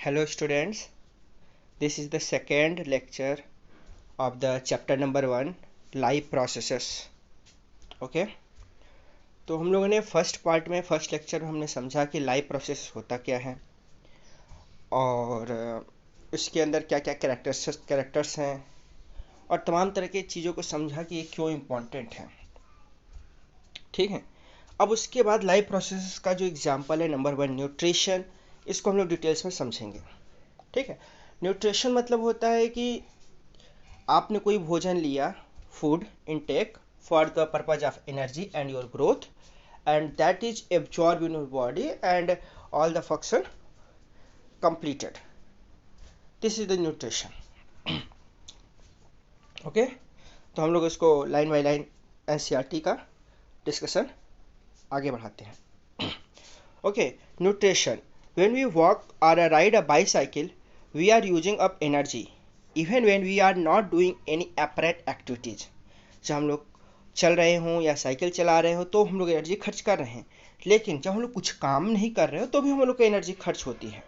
Hello students, this is the second lecture of the chapter number 1 live processes. Okay तो हम लोगों ने first lecture में हमने समझा कि लाइव प्रोसेस होता क्या है और इसके अंदर क्या क्या कैरेक्टर्स हैं और तमाम तरह की चीज़ों को समझा कि ये क्यों इम्पोर्टेंट है। ठीक है, अब उसके बाद लाइव प्रोसेस का जो एग्जांपल है नंबर 1 न्यूट्रिशन, इसको हम लोग डिटेल्स में समझेंगे। ठीक है, न्यूट्रिशन मतलब होता है कि आपने कोई भोजन लिया, food intake for the purpose of energy and your growth and that is absorb in your body and all the function completed, this is the nutrition. Okay, तो हम लोग इसको लाइन बाय लाइन एनसीईआरटी का discussion आगे बढ़ाते हैं। Okay, nutrition, when we walk or ride a bicycle we are using up energy even when we are not doing any apparent activities। जब हम लोग चल रहे हों या साइकिल चला रहे हो तो हम लोग एनर्जी खर्च कर रहे हैं, लेकिन जब हम लोग कुछ काम नहीं कर रहे हो तो भी हम लोग को एनर्जी खर्च होती है।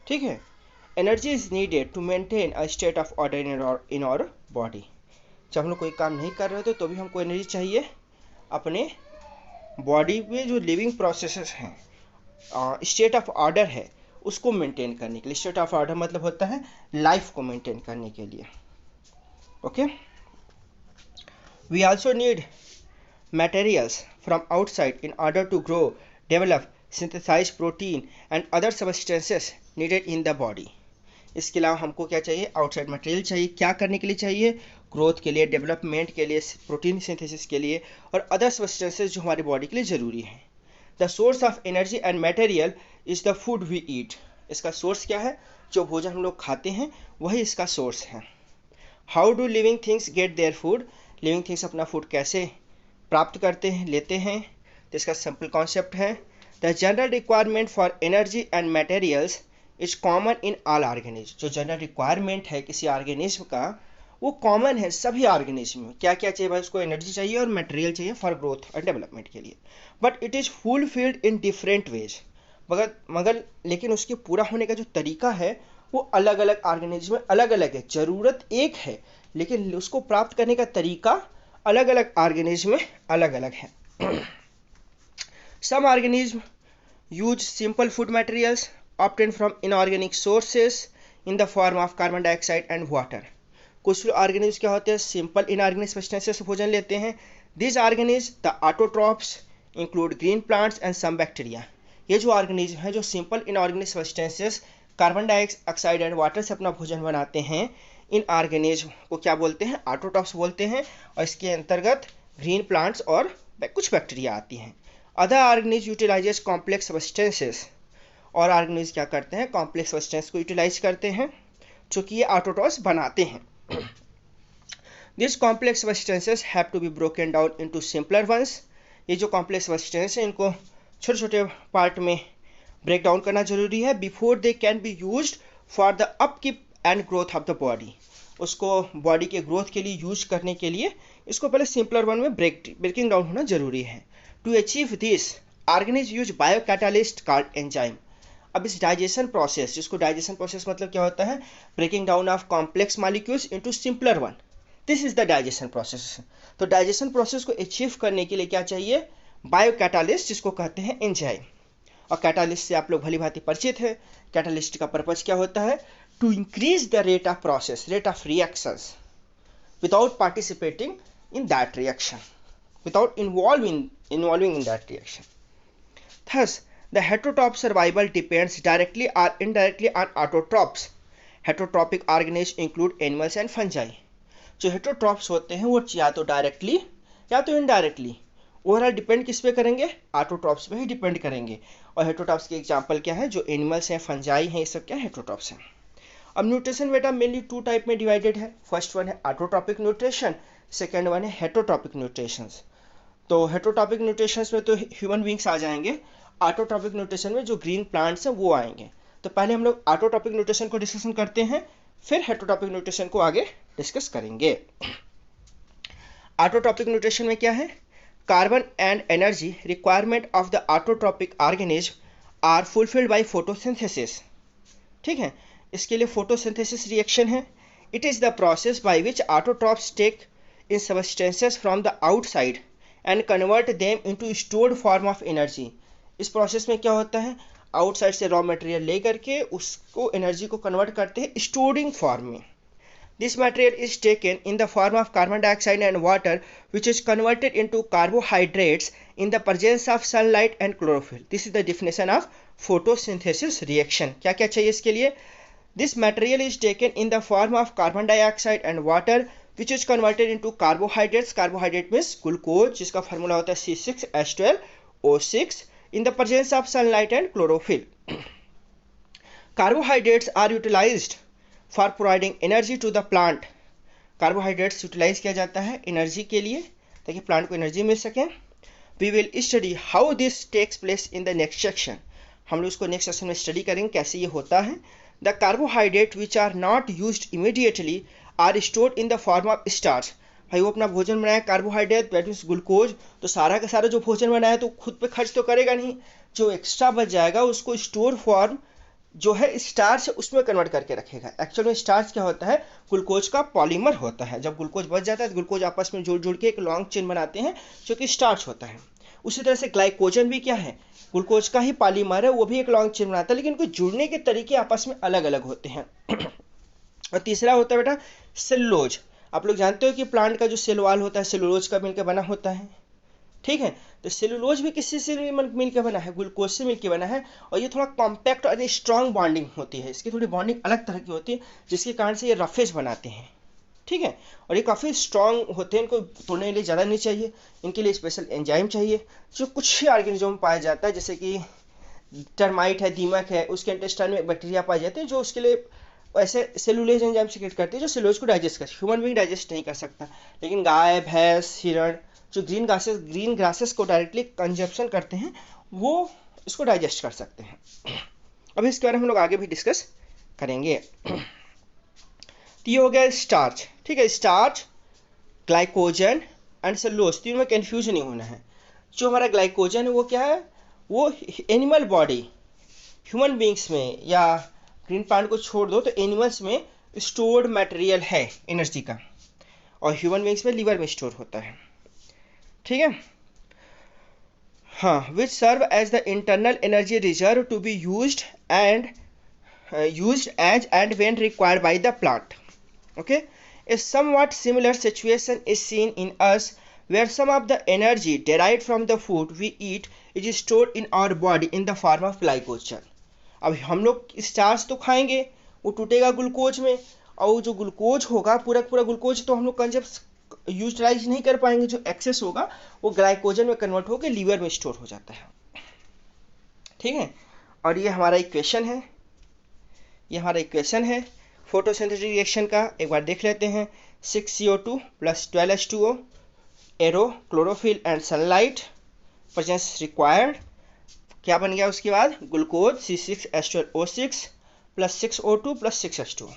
ठीक है, energy is needed to maintain a state of order in our body. जब हम लोग कोई काम नहीं कर रहे हो तो भी हमको एनर्जी चाहिए अपने बॉडी में जो लिविंग प्रोसेसेस हैं, स्टेट ऑफ ऑर्डर है उसको मेंटेन करने के लिए। स्टेट ऑफ ऑर्डर मतलब होता है लाइफ को मेंटेन करने के लिए। Okay, we also need materials from outside in order to grow, develop, synthesise protein and other substances needed in the body. इसके अलावा हमको क्या चाहिए? आउटसाइड मटेरियल चाहिए। क्या करने के लिए चाहिए? ग्रोथ के लिए, डेवलपमेंट के लिए, प्रोटीन सिंथेसिस के लिए और अदर सब्सटेंसेस जो हमारी बॉडी के लिए ज़रूरी हैं। The source of energy and material is the food we eat. इसका सोर्स क्या है? जो भोजन हम लोग खाते हैं वही इसका सोर्स है। How do living things get their food? Living things अपना फूड कैसे प्राप्त करते हैं, लेते हैं? तो इसका सिंपल कॉन्सेप्ट है, the general requirement for energy and materials is common in all organism. जो जनरल रिक्वायरमेंट है किसी ऑर्गेनिज्म का वो कॉमन है सभी ऑर्गेनिज्म में। क्या क्या चाहिए भाई? उसको एनर्जी चाहिए और मटेरियल चाहिए फॉर ग्रोथ और डेवलपमेंट के लिए। But it is fulfilled in different ways. मगर लेकिन उसके पूरा होने का जो तरीका है वो अलग अलग ऑर्गेनिज्म में अलग अलग है। ज़रूरत एक है लेकिन उसको प्राप्त करने का तरीका अलग अलग ऑर्गेनिज्म में अलग अलग है। Some organism use simple food materials obtained from inorganic sources in the form of carbon dioxide and water। कुछ ऑर्गेनिज्म क्या होते हैं? सिंपल इनऑर्गेनिक सब्सटेंसेस से भोजन लेते हैं। This organism the autotrophs include green plants and some bacteria. ये जो ऑर्गेनिज्म है जो simple inorganic substances carbon dioxide and water से अपना भोजन बनाते हैं, इन ऑर्गेनिज्म को क्या बोलते हैं? ऑटोट्रॉप्स बोलते हैं। और इसके अंतर्गत ग्रीन प्लांट्स और कुछ बैक्टीरिया आती हैं। Other organism utilises complex substances. और ऑर्गेनिज्म क्या करते हैं? कॉम्प्लेक्स सब्सटेंस को यूटिलाइज करते हैं जो कि ये ऑटोट्रॉप्स बनाते हैं। This complex substances have to be broken down into simpler ones. ये जो कॉम्प्लेक्स सब्सटेंस है इनको छोटे छोटे पार्ट में ब्रेक डाउन करना जरूरी है before they can be used for the upkeep and growth of the body. उसको बॉडी के ग्रोथ के लिए यूज करने के लिए इसको पहले सिंपलर वन में ब्रेकिंग डाउन होना जरूरी है। To achieve this organism use bio catalyst called enzyme. अब इस डाइजेशन प्रोसेस, जिसको डाइजेशन प्रोसेस मतलब क्या होता है? Breaking down of complex molecules into simpler one, this is the digestion process. तो डाइजेशन प्रोसेस को अचीव करने के लिए क्या चाहिए? बायो कैटालिस्ट, जिसको कहते हैं एंजाइम। और कैटालिस्ट से आप लोग भली भांति परिचित है। कैटालिस्ट का पर्पज क्या होता है? To increase the rate of process, rate of reactions without participating in that reaction, without involving in that reaction. Thus, the heterotroph survival depends directly or indirectly on autotrophs. Heterotropic organisms include animals and fungi. जो heterotrophs होते हैं वो या तो directly या तो indirectly overall depend किस पे करेंगे? ऑटोट्रॉप्स पे ही डिपेंड करेंगे। और हेटरोट्रॉप्स के एग्जांपल क्या है? जो एनिमल्स हैं, फंजाई हैं, ये सब क्या हेटरोट्रॉप्स हैं। अब न्यूट्रिशन बेटा मेनली 2 टाइप में डिवाइडेड है। फर्स्ट वन है ऑटोट्रॉपिक न्यूट्रिशन, सेकेंड वन है हेटरोट्रॉपिक न्यूट्रिशन। तो हेटरोट्रॉपिक न्यूट्रिशन में तो ह्यूमन बींग्स आ जाएंगे, ऑटोट्रॉपिक न्यूट्रिशन में जो ग्रीन प्लांट्स हैं वो आएंगे। तो पहले हम लोग ऑटोट्रॉपिक न्यूट्रिशन को डिस्कशन करते हैं, फिर हेटरोट्रॉपिक न्यूट्रिशन को आगे डिस्कस करेंगे। ऑटोट्रॉपिक न्यूट्रिशन में क्या है? Carbon and energy requirement of the autotrophic organism are fulfilled by photosynthesis. ठीक है, इसके लिए फोटोसिंथेसिस रिएक्शन है। It is the process by which autotrophs take in substances from the outside and convert them into stored form of energy. इस process में क्या होता है, आउटसाइड से रॉ मटेरियल ले करके उसको एनर्जी को कन्वर्ट करते हैं स्टोरिंग फॉर्म में। This material is taken in the form of carbon dioxide and water, which is converted into carbohydrates in the presence of sunlight and chlorophyll. This is the definition of photosynthesis reaction. क्या क्या चाहिए इसके लिए? This material is taken in the form of carbon dioxide and water, which is converted into carbohydrates. Carbohydrate means glucose, जिसका formula होता है C6H12O6 in the presence of sunlight and chlorophyll. Carbohydrates are utilized for providing energy to the plant. Carbohydrates utilise किया जाता है energy के लिए ताकि plant को एनर्जी मिल सके। We will study how this takes place in the next section. हम लोग उसको नेक्स्ट सेक्शन में स्टडी करेंगे कैसे ये होता है। The carbohydrate which are not used immediately are stored in the form of starch. भाई वो अपना भोजन बनाया कार्बोहाइड्रेट दैट मीन्स ग्लूकोज, तो सारा का सारा जो भोजन बनाया तो खुद पे खर्च तो करेगा नहीं, जो एक्स्ट्रा बच जाएगा उसको स्टोर फॉर्म जो है स्टार्च उसमें कन्वर्ट करके रखेगा। एक्चुअल में स्टार्च क्या होता है, ग्लूकोज का पॉलीमर होता है। जब ग्लूकोज बच जाता है तो ग्लूकोज आपस में जुड़ जुड़ के एक लॉन्ग चेन बनाते हैं जो कि स्टार्च होता है। उसी तरह से ग्लाइकोजन भी क्या है, ग्लूकोज का ही पॉलीमर है, वो भी एक लॉन्ग चेन बनाता है, लेकिन उनको जुड़ने के तरीके आपस में अलग अलग होते हैं। और तीसरा होता है बेटा सेलुलोज। आप लोग जानते हो कि प्लांट का जो सेल वॉल होता है सेलुलोज का मिलकर बना होता है, ठीक है। तो सेलुलोज भी किसी से मिलकर बना है, ग्लूकोज से मिलकर बना है, और ये थोड़ा कॉम्पैक्ट और स्ट्रॉन्ग बॉन्डिंग होती है, इसकी थोड़ी बॉन्डिंग अलग तरह की होती है जिसके कारण से ये रफेज बनाते हैं, ठीक है। और ये काफ़ी स्ट्रॉन्ग होते हैं, इनको तोड़ने के लिए ज़्यादा नहीं चाहिए, इनके लिए स्पेशल एंजाइम चाहिए जो कुछ ही ऑर्गेनिज्म में पाया जाता है, जैसे कि टर्माइट है, दीमक है, उसके इंटेस्टाइन में बैक्टीरिया पाए जाते हैं जो उसके लिए ऐसे सेलुलोज एंजाइम सीक्रेट करते हैं जो सेलुलोज को डाइजेस्ट करते हैं। ह्यूमन बीइंग डाइजेस्ट नहीं कर सकता, लेकिन गाय, भैंस, हिरण जो ग्रीन ग्रासेस को डायरेक्टली कंजप्शन करते हैं वो इसको डाइजेस्ट कर सकते हैं। अभी इसके बारे में हम लोग आगे भी डिस्कस करेंगे। तो ये हो गया स्टार्च, ठीक है। स्टार्च, ग्लाइकोजन एंड सेलुलोज, तीनों में कंफ्यूजन नहीं होना है। जो हमारा ग्लाइकोजन है वो क्या है, वो एनिमल बॉडी, ह्यूमन बींग्स में या ग्रीन प्लांट को छोड़ दो तो एनिमल्स में स्टोर्ड मटेरियल है एनर्जी का, और ह्यूमन बींग्स में लीवर में स्टोर होता है, ठीक है। हाँ, which serve as the internal energy reserve to be used as and when required by the plant. Okay, a somewhat similar situation is seen in us where some of the energy derived from the food we eat is stored in our body in the form of glycogen। अब हम लोग starch तो खाएंगे, वो टूटेगा glucose में, और जो ग्लूकोज होगा पूरा पूरा ग्लूकोज तो हम लोग कंजप्ट यूटिलाइज नहीं कर पाएंगे, जो एक्सेस होगा वो ग्लाइकोजन में कन्वर्ट होकर लीवर में स्टोर हो जाता है, ठीक है। और ये हमारा इक्वेशन है, ये हमारा इक्वेशन है फोटोसिंथेसिस रिएक्शन का। एक बार देख लेते हैं। 6CO2 + 12H2O, arrow, chlorophyll and sunlight presence required. क्या बन गया उसके बाद, glucose C6H12O6 + 6O2 + 6H2O।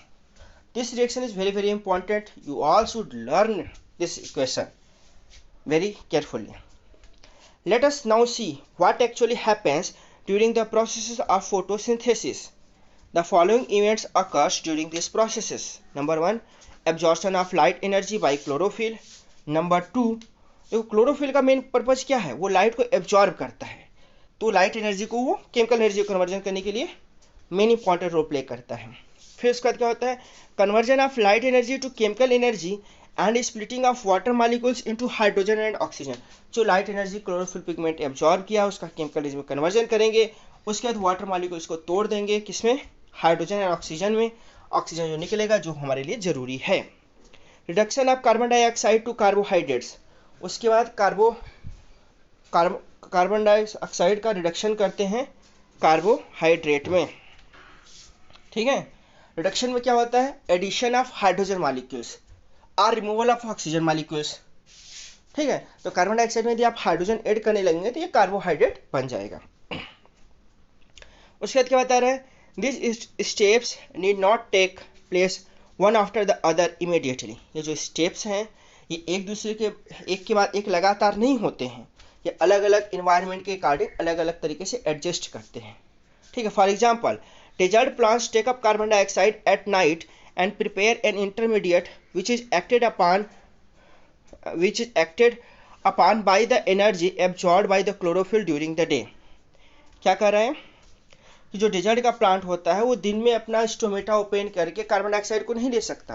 This reaction is very important. You all should learn this equation very carefully. Let us now see what actually happens during the processes of photosynthesis. The following events occurs during these processes. Number 1, absorption of light energy by chlorophyll. Number 2, देखो chlorophyll का main purpose क्या है, वो light को absorb करता है, तो light energy को वो केमिकल एनर्जी को कन्वर्जन करने के लिए मेन इंपॉर्टेंट रोल प्ले करता है। फिर उसके बाद क्या होता है, conversion of light energy to chemical energy and splitting of water molecules into hydrogen and oxygen. जो light energy chlorophyll pigment absorb किया उसका केमिकल एनर्जी में कन्वर्जन करेंगे, उसके बाद वाटर मॉलिक्यूल्स को तोड़ देंगे, किसमें, हाइड्रोजन एंड ऑक्सीजन में। ऑक्सीजन जो निकलेगा जो हमारे लिए जरूरी है। Reduction of carbon dioxide to carbohydrates, उसके बाद कार्बन डाइऑक्साइड का रिडक्शन करते हैं कार्बोहाइड्रेट में, ठीक है। रिडक्शन में क्या होता है, एडिशन ऑफ हाइड्रोजन मॉलिक्यूल्स और रिमूवल ऑफ ऑक्सीजन मॉलिक्यूल्स, ठीक है। तो कार्बन डाइऑक्साइड में यदि आप हाइड्रोजन ऐड करने लगेंगे तो ये कार्बोहाइड्रेट बन जाएगा। उसके बाद क्या बता रहे हैं, this steps need not take place one after the other immediately. ये जो स्टेप्स हैं ये एक दूसरे के एक के बाद एक लगातार नहीं होते हैं, ये अलग अलग इन्वायरमेंट के अकॉर्डिंग अलग अलग तरीके से एडजस्ट करते हैं, ठीक है। For example, Desert plants take up carbon dioxide at night and prepare an intermediate which is acted upon by the energy absorbed by the chlorophyll during the day. क्या कर रहे हैं कि जो डेजर्ट का प्लांट होता है वो दिन में अपना स्टोमेटा ओपन करके कार्बन डाइऑक्साइड को नहीं ले सकता।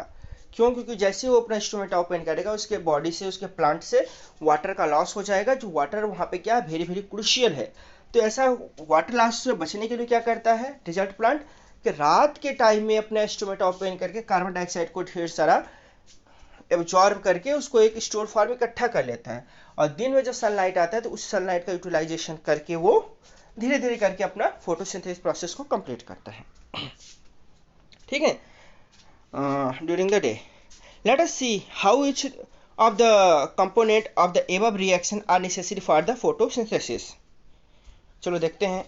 क्यों? क्योंकि जैसे वो अपना स्टोमेटा ओपन करेगा उसके बॉडी से, उसके प्लांट से वाटर का लॉस हो जाएगा, जो वाटर वहाँ पे क्या वेरी वेरी क्रूशियल है। तो ऐसा वाटर लॉस से बचने के लिए क्या करता है डेजर्ट प्लांट कि रात के टाइम में अपना स्टोमेटा ओपन करके कार्बन डाइऑक्साइड को ढेर सारा एब्जॉर्ब करके उसको एक स्टोर फॉर्म में इकट्ठा कर लेता है, और दिन में जब सनलाइट आता है तो उस सनलाइट का यूटिलाइजेशन करके वो धीरे धीरे करके अपना फोटोसिंथेसिस प्रोसेस को कंप्लीट करता है। ठीक है, during the day let us see how each of the component of the above reaction are necessary for the photosynthesis. चलो देखते हैं।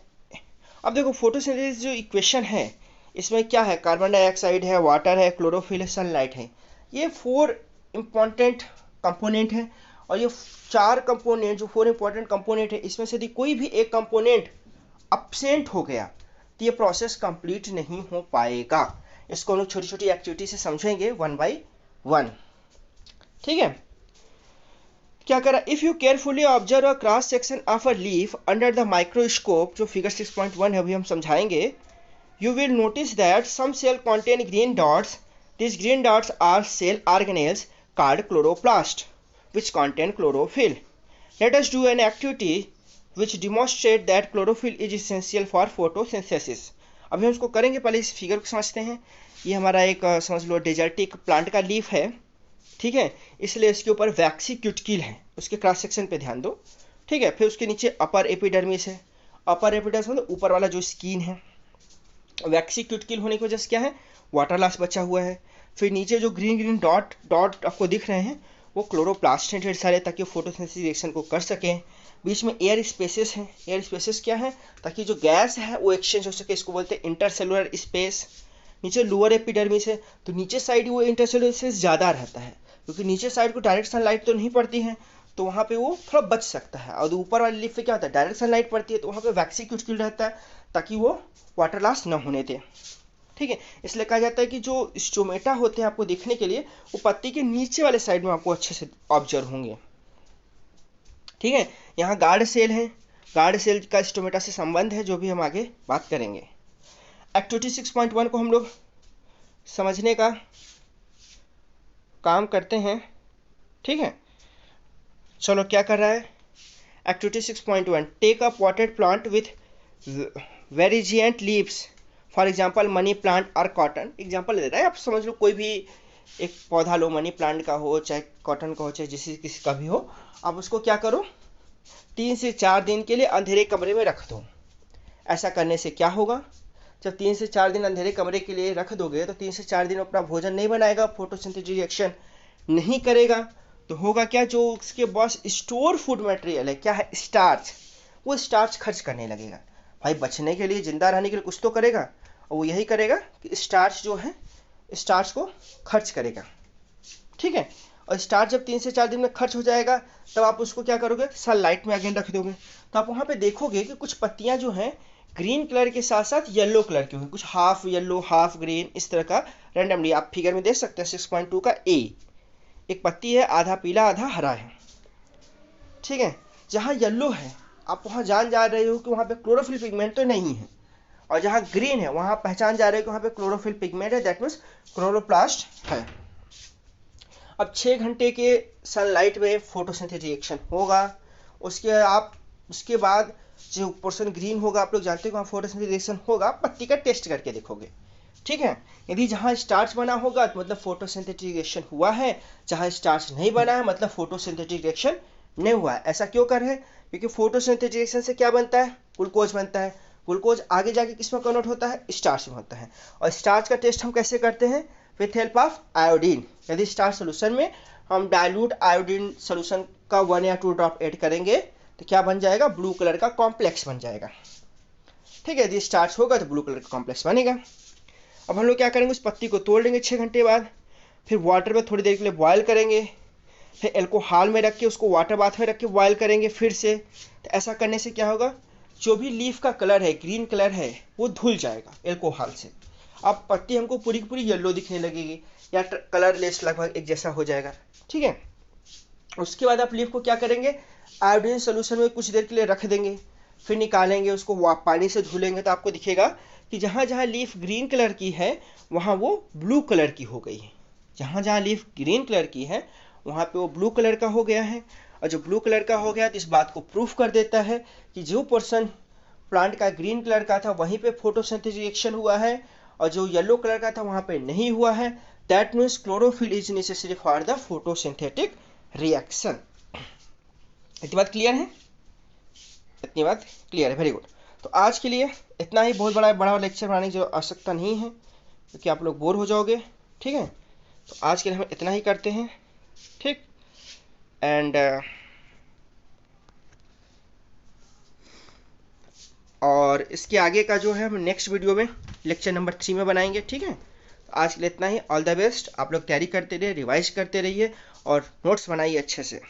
अब देखो फोटोसिंथेसिस जो इक्वेशन है इसमें क्या है, कार्बन डाइऑक्साइड है, वाटर है, क्लोरोफिल है, सनलाइट है। ये 4 इंपॉर्टेंट कंपोनेंट है, और ये 4 कंपोनेंट जो 4 इंपॉर्टेंट कंपोनेंट है इसमें से यदि कोई भी एक कंपोनेंट अब्सेंट हो गया तो ये प्रोसेस कंप्लीट नहीं हो पाएगा। इसको हम लोग छोटी छोटी एक्टिविटी से समझेंगे 1 by 1। ठीक है, क्या करा, if you carefully observe a cross section of a leaf under the microscope, जो फिगर 6.1 है अभी हम समझाएंगे, you will notice that some cell contain green dots. These green dots are cell organelles called chloroplast, which contain chlorophyll. Let us do an activity which demonstrate that chlorophyll is essential for photosynthesis. अभी हम इसको करेंगे, पहले इस figure को समझते हैं। ये हमारा एक समझ लो डेजर्टिक प्लांट का लीफ है, ठीक है, इसलिए इसके ऊपर वैक्सी क्यूटिकल है, उसके क्रॉस सेक्शन पे ध्यान दो। ठीक है, फिर उसके नीचे अपर एपिडर्मिस है। अपर एपिडर्मिस मतलब ऊपर वाला जो स्किन है। वैक्सी क्यूटिकल होने की वजह से क्या है, वाटर लॉस बचा हुआ है। फिर नीचे जो ग्रीन ग्रीन डॉट डॉट आपको दिख रहे हैं वो क्लोरोप्लास्ट हैं ढेर सारे, ताकि फोटोसिंथेसिस रिएक्शन को कर सकें। बीच में एयर स्पेसेस हैं। एयर स्पेसेस क्या है, ताकि जो गैस है वो एक्सचेंज हो सके, इसको बोलते हैं इंटरसेलुलर स्पेस। नीचे लोअर एपिडर्मिस है, तो नीचे साइड वो इंटरसेलुलर स्पेस ज़्यादा रहता है, क्योंकि नीचे साइड को डायरेक्ट सनलाइट तो नहीं पड़ती है, तो वहाँ पे वो थोड़ा बच सकता है। और ऊपर वाली लीफ पे क्या होता है, डायरेक्ट सनलाइट पड़ती है, तो वहाँ पे वैक्सी क्यूटिकल रहता है, ताकि वो वाटर लॉस न होने दे। ठीक है, इसलिए कहा जाता है कि जो स्टोमेटा होते हैं आपको देखने के लिए वो पत्ती के नीचे वाले साइड में आपको अच्छे से ऑब्जर्व होंगे। ठीक है, यहाँ गार्ड सेल है, गार्ड सेल का स्टोमेटा से संबंध है, जो भी हम आगे बात करेंगे। एक्टिविटी 6.1 को हम लोग समझने का काम करते हैं। ठीक है, चलो क्या कर रहा है activity 6.1, take a potted plant with variegated leaves, for example money plant और कॉटन। एग्जाम्पल दे रहा है, आप समझ लो कोई भी एक पौधा लो, मनी प्लांट का हो चाहे कॉटन का हो चाहे किसी का भी हो, आप उसको क्या करो 3 से 4 दिन के लिए अंधेरे कमरे में रख दो। ऐसा करने से क्या होगा, जब 3 से 4 दिन अंधेरे कमरे के लिए रख दोगे तो 3 से 4 दिन अपना भोजन नहीं बनाएगा, फोटोसिंथेसिस रिएक्शन नहीं करेगा, तो होगा क्या, जो उसके पास स्टोर फूड मटेरियल है क्या है, स्टार्च, वो स्टार्च खर्च करने लगेगा। भाई बचने के लिए, जिंदा रहने के लिए कुछ तो करेगा, और वो यही करेगा कि स्टार्च जो है स्टार्च को खर्च करेगा। ठीक है, और स्टार्च जब 3 से 4 दिन में खर्च हो जाएगा तब आप उसको क्या करोगे, सनलाइट में अगेन रख दोगे, तो आप वहाँ पे देखोगे कि कुछ पत्तियाँ जो हैं ग्रीन कलर के साथ साथ येलो कलर की होंगी, कुछ हाफ येलो हाफ ग्रीन, इस तरह का रैंडमली आप फिगर में देख सकते हैं। 6.2 का ए, एक पत्ती है आधा पीला आधा हरा है। ठीक है, जहाँ येलो है आप वहाँ जान जा रहे हो कि वहाँ पे क्लोरोफिल पिगमेंट तो नहीं है, और जहाँ ग्रीन है वहाँ पहचान जा रहे हो कि वहाँ पे क्लोरोफिल पिगमेंट है, दैट मीन्स क्लोरोप्लास्ट है। अब 6 घंटे के सनलाइट में फोटोसिंथेसिस रिएक्शन होगा, उसके बाद जो पोर्शन ग्रीन होगा आप लोग जानते हो वहाँ फोटोसिंथेसिस रिएक्शन होगा, पत्ती का टेस्ट करके देखोगे। ठीक है, यदि जहाँ स्टार्च बना होगा तो मतलब फोटोसिंथेसिस रिएक्शन हुआ है, जहाँ स्टार्च नहीं बना है मतलब फोटोसिंथेसिस रिएक्शन नहीं हुआ है। ऐसा क्यों कर है, क्योंकि फोटोसिंथेसिस रिएक्शन से क्या बनता है, ग्लूकोज बनता है। ग्लूकोज आगे जाके किस में कन्वर्ट होता है, स्टार्च में होता है। और स्टार्च का टेस्ट हम कैसे करते हैं, विथ हेल्प ऑफ आयोडीन। यदि स्टार्च सोल्यूशन में हम डाइल्यूट आयोडीन सोल्यूशन का 1 या 2 ड्रॉप ऐड करेंगे तो क्या बन जाएगा, ब्लू कलर का कॉम्प्लेक्स बन जाएगा। ठीक है, यदि स्टार्च होगा तो ब्लू कलर का कॉम्प्लेक्स बनेगा। अब हम लोग क्या करेंगे, उस पत्ती को तोड़ लेंगे 6 घंटे बाद, फिर वाटर में थोड़ी देर के लिए बॉयल करेंगे, फिर एल्कोहल में रख के उसको वाटर बाथ में रख के बॉयल करेंगे फिर से। तो ऐसा करने से क्या होगा, जो भी लीफ का कलर है, ग्रीन कलर है, वो धुल जाएगा एल्कोहल से। अब पत्ती हमको पूरी की पूरी येलो दिखने लगेगी या कलरलेस लगभग एक जैसा हो जाएगा, ठीक है। उसके बाद आप लीफ को क्या करेंगे, आयोडीन सोल्यूशन में कुछ देर के लिए रख देंगे, फिर निकालेंगे उसको, पानी से धुलेंगे तो आपको दिखेगा कि जहाँ जहाँ लीफ ग्रीन कलर की है वहाँ वो ब्लू कलर की हो गई है। जहाँ जहाँ लीफ ग्रीन कलर की है वहाँ पे वो ब्लू कलर का हो गया है। और जो ब्लू कलर का हो गया तो इस बात को प्रूफ कर देता है कि जो पोर्शन प्लांट का ग्रीन कलर का था वहीं पे फोटोसिंथेसिस रिएक्शन हुआ है, और जो येलो कलर का था वहाँ पे नहीं हुआ है। That means chlorophyll is necessary for the photosynthetic reaction. इतनी बात क्लियर है? इतनी बात क्लियर है, वेरी गुड। तो आज के लिए इतना ही, बहुत बड़ा बड़ा लेक्चर बनाने की जो आवश्यकता नहीं है क्योंकि आप लोग बोर हो जाओगे, ठीक है। तो आज के लिए हम इतना ही करते हैं, ठीक। एंड और इसके आगे का जो है हम नेक्स्ट वीडियो में लेक्चर नंबर 3 में बनाएंगे, ठीक है। आज के लिए इतना ही। All the best. आप लोग तैयारी करते रहिए, रिवाइज करते रहिए और नोट्स बनाइए अच्छे से।